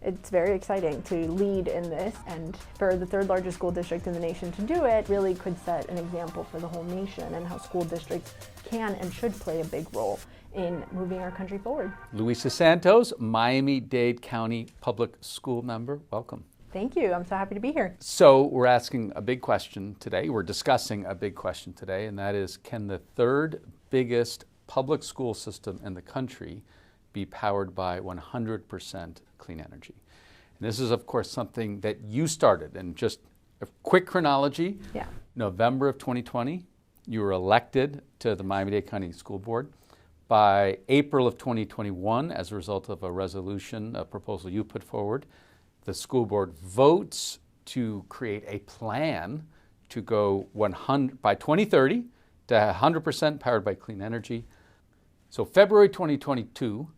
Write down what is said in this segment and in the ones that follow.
It's very exciting to lead in this, and for the third largest school district in the nation to do it really could set an example for the whole nation and how school districts can and should play a big role in moving our country forward. Luisa Santos, Miami-Dade County Public School member, welcome. Thank you. I'm so happy to be here. So we're asking a big question today. We're discussing a big question today, and that is, can the third biggest public school system in the country be powered by 100% clean energy? And this is, of course, something that you started. And just a quick chronology, November of 2020, you were elected to the Miami-Dade County School Board. By April of 2021, as a result of a resolution, a proposal you put forward, the school board votes to create a plan to go 100 by 2030 to 100% powered by clean energy. So February 2022,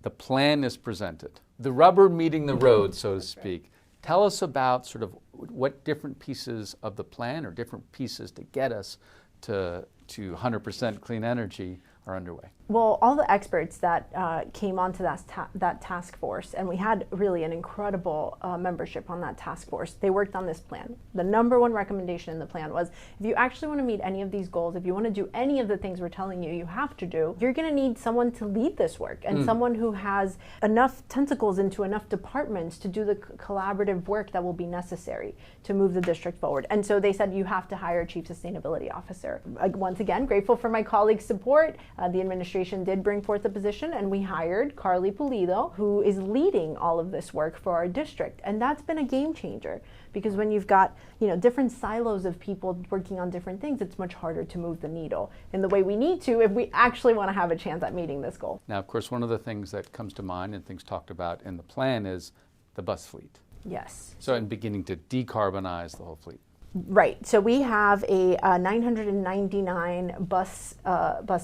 the plan is presented. The rubber meeting the road, so to speak. Tell us about sort of what different pieces of the plan or different pieces to get us to 100% clean energy are underway. Well, all the experts that came onto that task force, and we had really an incredible membership on that task force, they worked on this plan. The number one recommendation in the plan was, if you actually want to meet any of these goals, if you want to do any of the things we're telling you have to do, you're going to need someone to lead this work, and someone who has enough tentacles into enough departments to do the collaborative work that will be necessary to move the district forward. And so they said, you have to hire a chief sustainability officer. Once again, grateful for my colleagues' support. The administration did bring forth a position, and we hired Carly Pulido, who is leading all of this work for our district. And that's been a game changer, because when you've got different silos of people working on different things, it's much harder to move the needle in the way we need to if we actually want to have a chance at meeting this goal. Now, of course, one of the things that comes to mind and things talked about in the plan is the bus fleet. Yes. So in beginning to decarbonize the whole fleet. Right. So we have a 999 bus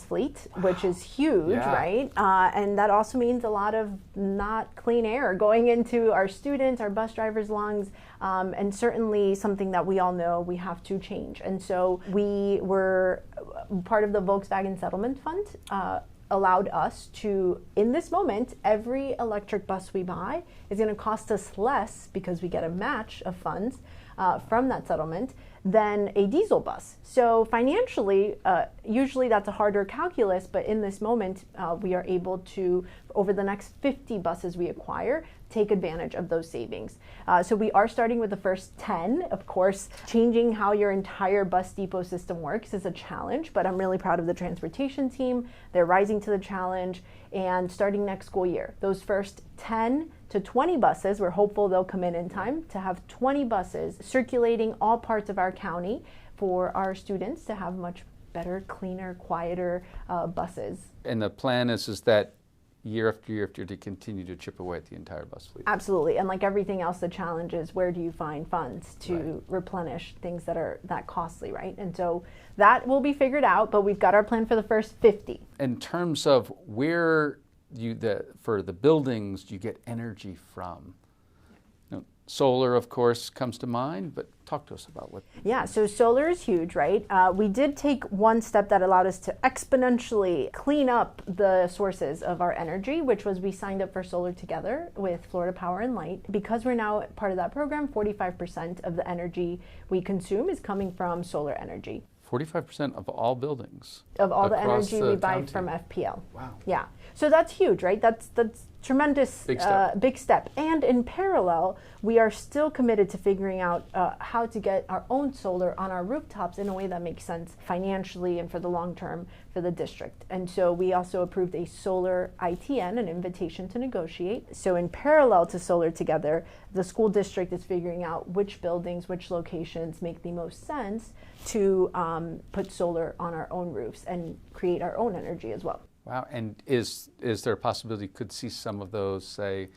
fleet, which is huge, right? And that also means a lot of not clean air going into our students, our bus drivers' lungs, and certainly something that we all know we have to change. And so we were part of the Volkswagen Settlement Fund. Allowed us to, in this moment, every electric bus we buy is going to cost us less, because we get a match of funds from that settlement, than a diesel bus. So financially, usually that's a harder calculus, but in this moment, we are able to, over the next 50 buses we acquire, take advantage of those savings. So we are starting with the first 10. Of course, changing how your entire bus depot system works is a challenge, but I'm really proud of the transportation team. They're rising to the challenge, and starting next school year, those first 10 to 20 buses, we're hopeful they'll come in time to have 20 buses circulating all parts of our county for our students to have much better, cleaner, quieter buses. And the plan is that year after year after year to continue to chip away at the entire bus fleet. Absolutely. And like everything else, the challenge is, where do you find funds to replenish things that are that costly, right? And so that will be figured out, but we've got our plan for the first 50. In terms of where for the buildings you get energy from, solar, of course, comes to mind, but talk to us about what. Yeah, so solar is huge, right? We did take one step that allowed us to exponentially clean up the sources of our energy, which was we signed up for Solar Together with Florida Power and Light. Because we're now part of that program, 45% of the energy we consume is coming from solar energy. 45% of all buildings. Of all the energy we buy from FPL. Wow. Yeah. So that's huge, right? That's tremendous, big step. And in parallel, we are still committed to figuring out how to get our own solar on our rooftops in a way that makes sense financially and for the long term for the district. And so we also approved a solar ITN, an invitation to negotiate. So in parallel to Solar Together, the school district is figuring out which buildings, which locations make the most sense to put solar on our own roofs and create our own energy as well. Wow, and is there a possibility you could see some of those, say,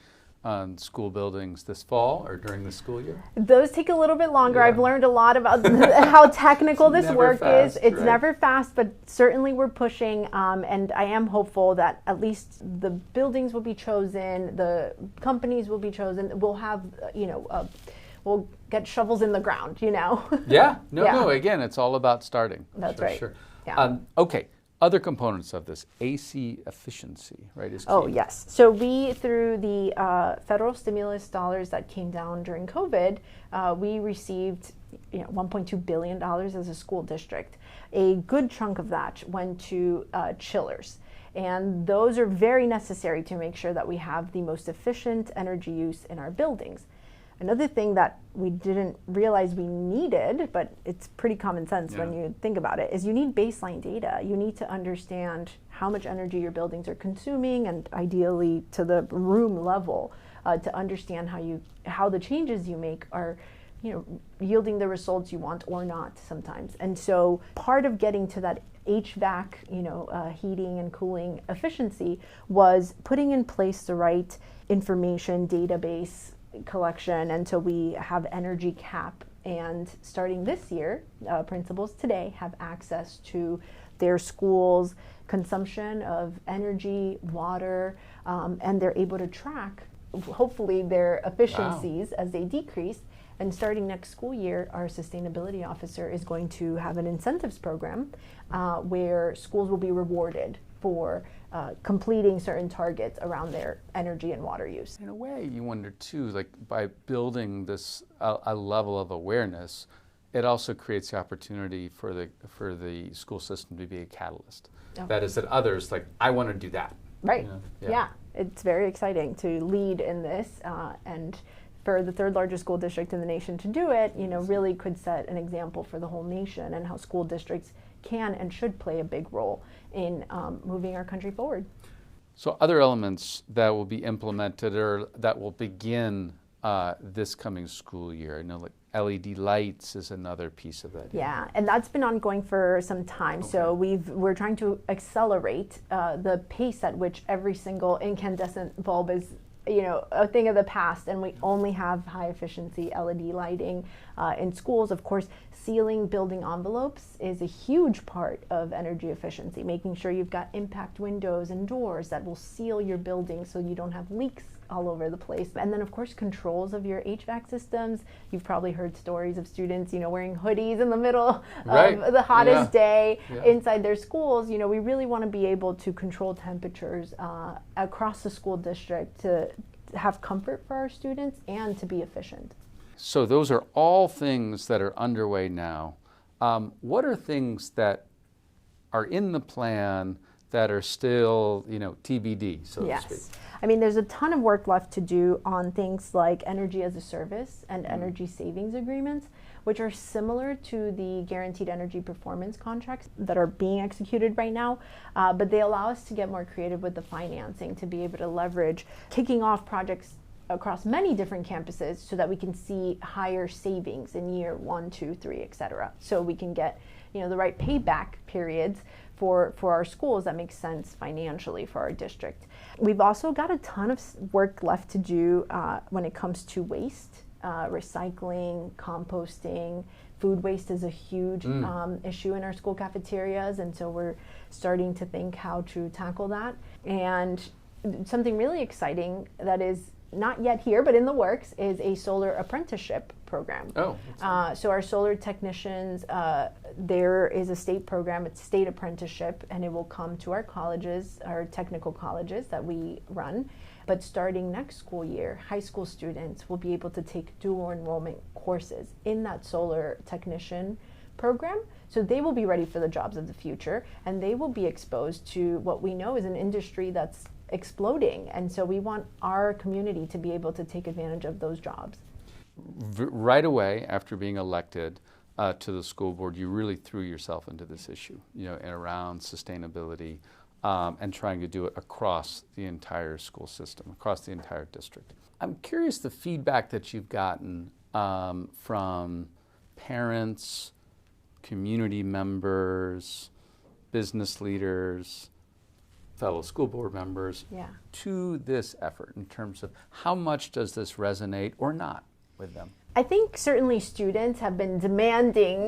on school buildings this fall or during the school year? Those take a little bit longer. I've learned a lot about how technical this work is. It's never fast, but certainly we're pushing, and I am hopeful that at least the buildings will be chosen, the companies will be chosen, we'll have, we'll get shovels in the ground, Yeah, no, again, it's all about starting. That's right. Sure. Yeah. Okay. other components of this, AC efficiency, right? Is key. Oh, yes. So we, through the federal stimulus dollars that came down during COVID, we received $1.2 billion as a school district. A good chunk of that went to chillers. And those are very necessary to make sure that we have the most efficient energy use in our buildings. Another thing that we didn't realize we needed, but it's pretty common sense when you think about it, is you need baseline data. You need to understand how much energy your buildings are consuming, and ideally to the room level, to understand how the changes you make are yielding the results you want or not sometimes. And so part of getting to that HVAC, heating and cooling efficiency was putting in place the right information database collection until we have energy cap. And starting this year, principals today have access to their school's consumption of energy, water, and they're able to track, hopefully, their efficiencies as they decrease. And starting next school year, our sustainability officer is going to have an incentives program where schools will be rewarded for completing certain targets around their energy and water use. In a way, you wonder too, like by building this a level of awareness, it also creates the opportunity for the school system to be a catalyst. Oh. That is, that others I want to do that. Right. Yeah. It's very exciting to lead in this, and for the third largest school district in the nation to do it, really could set an example for the whole nation and how school districts can and should play a big role in moving our country forward. So other elements that will be implemented or that will begin this coming school year, I know like LED lights is another piece of that. Yeah, and that's been ongoing for some time. Okay. So we're trying to accelerate the pace at which every single incandescent bulb is a thing of the past, and we only have high efficiency LED lighting in schools. Of course, sealing building envelopes is a huge part of energy efficiency, making sure you've got impact windows and doors that will seal your building so you don't have leaks all over the place. And then of course, controls of your HVAC systems. You've probably heard stories of students, wearing hoodies in the middle of the hottest day inside their schools. We really want to be able to control temperatures across the school district to have comfort for our students and to be efficient. So those are all things that are underway now. What are things that are in the plan that are still, TBD, so to speak? I mean, there's a ton of work left to do on things like energy as a service and energy savings agreements, which are similar to the guaranteed energy performance contracts that are being executed right now, but they allow us to get more creative with the financing to be able to leverage kicking off projects across many different campuses so that we can see higher savings in year 1, 2, 3, et cetera. So we can get the right payback periods for our schools that make sense financially for our district. We've also got a ton of work left to do when it comes to waste, recycling, composting. Food waste is a huge issue in our school cafeterias, and so we're starting to think how to tackle that. And something really exciting that is not yet here, but in the works, is a solar apprenticeship program. So our solar technicians, there is a state program, it's state apprenticeship, and it will come to our colleges, our technical colleges that we run. But starting next school year, high school students will be able to take dual enrollment courses in that solar technician program. So they will be ready for the jobs of the future, and they will be exposed to what we know is an industry that's exploding. And so we want our community to be able to take advantage of those jobs. Right away after being elected to the school board, you really threw yourself into this issue, and around sustainability and trying to do it across the entire school system, across the entire district. I'm curious the feedback that you've gotten from parents, community members, business leaders, fellow school board members to this effort in terms of how much does this resonate or not with them? I think certainly students have been demanding,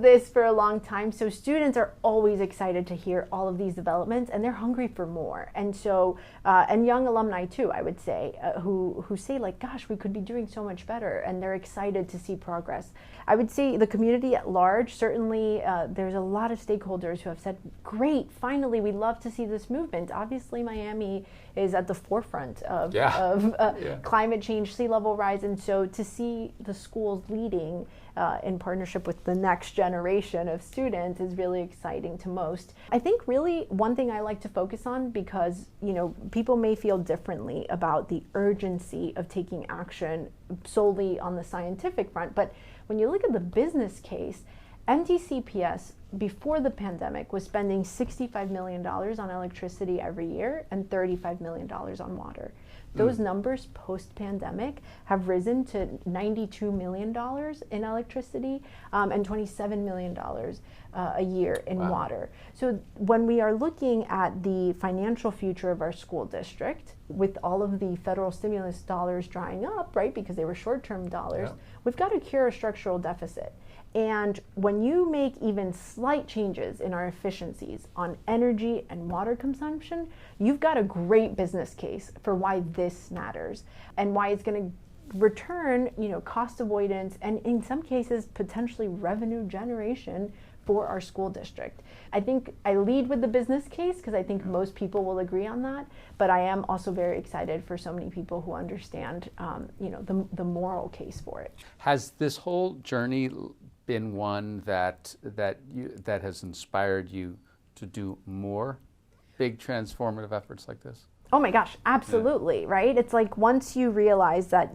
this for a long time. So students are always excited to hear all of these developments, and they're hungry for more. And so, and young alumni too, I would say, who say like, "Gosh, we could be doing so much better," and they're excited to see progress. I would say the community at large, certainly, there's a lot of stakeholders who have said, "Great, finally, we'd love to see this movement." Obviously, Miami is at the forefront of climate change, sea level rise, and so to see the schools leading in partnership with the next generation of students is really exciting to most. I think really one thing I like to focus on, because people may feel differently about the urgency of taking action solely on the scientific front, but when you look at the business case, MTCPS before the pandemic was spending $65 million on electricity every year and $35 million on water. Those numbers post-pandemic have risen to $92 million in electricity and $27 million a year in water. So when we are looking at the financial future of our school district, with all of the federal stimulus dollars drying up, right, because they were short-term dollars, we've got to cure a structural deficit. And when you make even slight changes in our efficiencies on energy and water consumption, you've got a great business case for why this matters and why it's going to return, cost avoidance and in some cases potentially revenue generation for our school district. I think I lead with the business case because I think most people will agree on that, but I am also very excited for so many people who understand, the moral case for it. Has this whole journey been one that has inspired you to do more big transformative efforts like this? Oh my gosh, absolutely, right? It's like once you realize that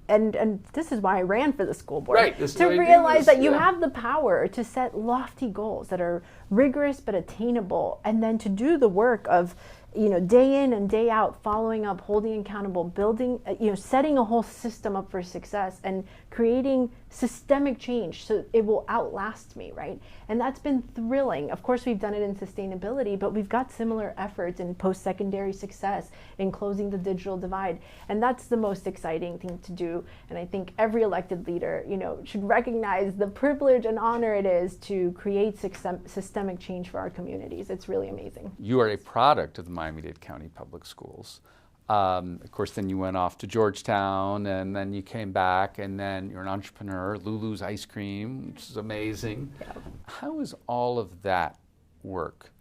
and this is why I ran for the school board, right, to realize that you have the power to set lofty goals that are rigorous but attainable, and then to do the work of day in and day out, following up, holding accountable, building, setting a whole system up for success and creating systemic change so it will outlast me, right? And that's been thrilling. Of course, we've done it in sustainability, but we've got similar efforts in post-secondary success, in closing the digital divide. And that's the most exciting thing to do. And I think every elected leader, should recognize the privilege and honor it is to create systemic change for our communities. It's really amazing. You are a product of the Miami-Dade County Public Schools. Of course, then you went off to Georgetown, and then you came back, and then you're an entrepreneur, Lulu's Ice Cream, which is amazing. Yeah. How has all of that work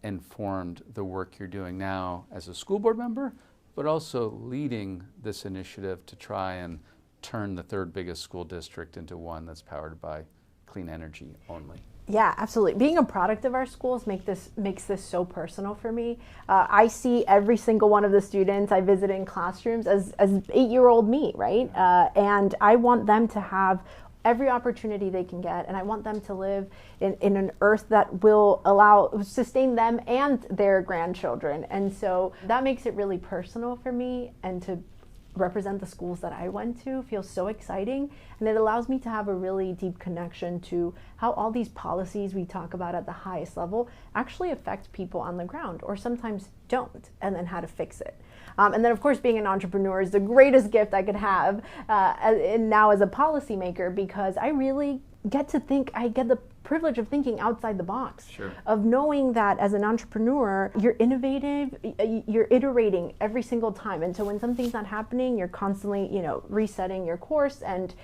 informed the work you're doing now as a school board member, but also leading this initiative to try and turn the third biggest school district into one that's powered by clean energy only? Yeah, absolutely. Being a product of our schools makes this so personal for me. I see every single one of the students I visit in classrooms as 8-year-old me, right? And I want them to have every opportunity they can get, and I want them to live in an earth that will sustain them and their grandchildren. And so that makes it really personal for me, and to represent the schools that I went to feels so exciting, and it allows me to have a really deep connection to how all these policies we talk about at the highest level actually affect people on the ground, or sometimes don't, and then how to fix it. And then of course being an entrepreneur is the greatest gift I could have and now as a policymaker, because I really get the privilege of thinking outside the box, of knowing that as an entrepreneur, you're innovative, you're iterating every single time. And so when something's not happening, you're constantly, resetting your course, and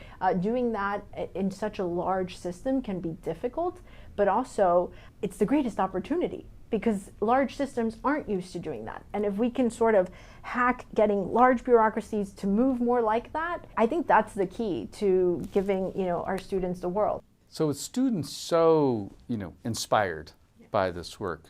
doing that in such a large system can be difficult, but also it's the greatest opportunity, because large systems aren't used to doing that. And if we can sort of hack getting large bureaucracies to move more like that, I think that's the key to giving, our students the world. So with students so, inspired by this work,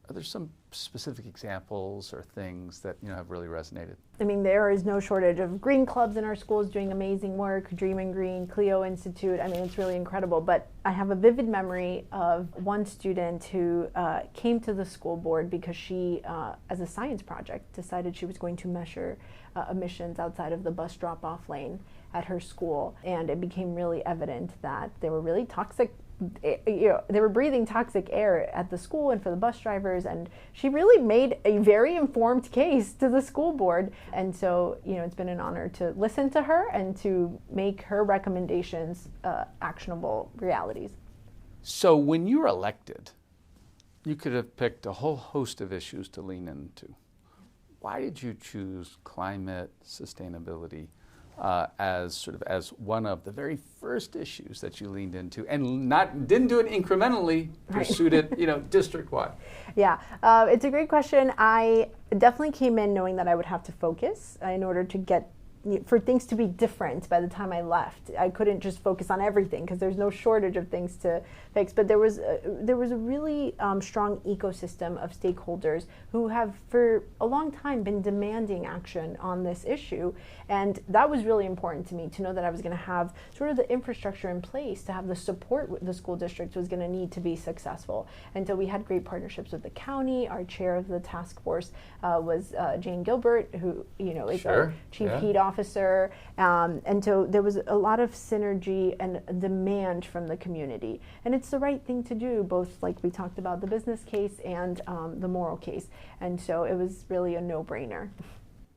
are there some specific examples or things that have really resonated? I mean, there is no shortage of green clubs in our schools doing amazing work, Dream and Green, Clio Institute. I mean, it's really incredible. But I have a vivid memory of one student who came to the school board because she, as a science project, decided she was going to measure emissions outside of the bus drop-off lane at her school. And it became really evident that there were really toxic they were breathing toxic air at the school and for the bus drivers, and she really made a very informed case to the school board. And so, it's been an honor to listen to her and to make her recommendations actionable realities. So when you were elected, you could have picked a whole host of issues to lean into. Why did you choose climate sustainability as one of the very first issues that you leaned into, and didn't do it incrementally, pursued it district-wide? Yeah, it's a great question. I definitely came in knowing that I would have to focus in order to for things to be different by the time I left. I couldn't just focus on everything because there's no shortage of things to fix. But there was a really strong ecosystem of stakeholders who have for a long time been demanding action on this issue. And that was really important to me, to know that I was going to have sort of the infrastructure in place to have the support the school district was going to need to be successful. And so we had great partnerships with the county. Our chair of the task force was Jane Gilbert, who is our chief heat officer. And so there was a lot of synergy and demand from the community. And it's the right thing to do, both like we talked about the business case and the moral case. And so it was really a no-brainer.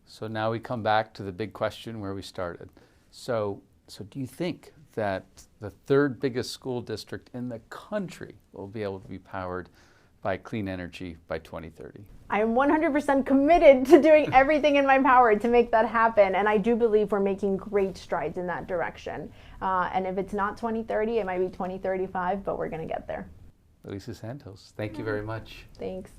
So now we come back to the big question where we started. So do you think that the third biggest school district in the country will be able to be powered by clean energy by 2030? I am 100% committed to doing everything in my power to make that happen. And I do believe we're making great strides in that direction. And if it's not 2030, it might be 2035, but we're going to get there. Luisa Santos, thank you very much. Thanks.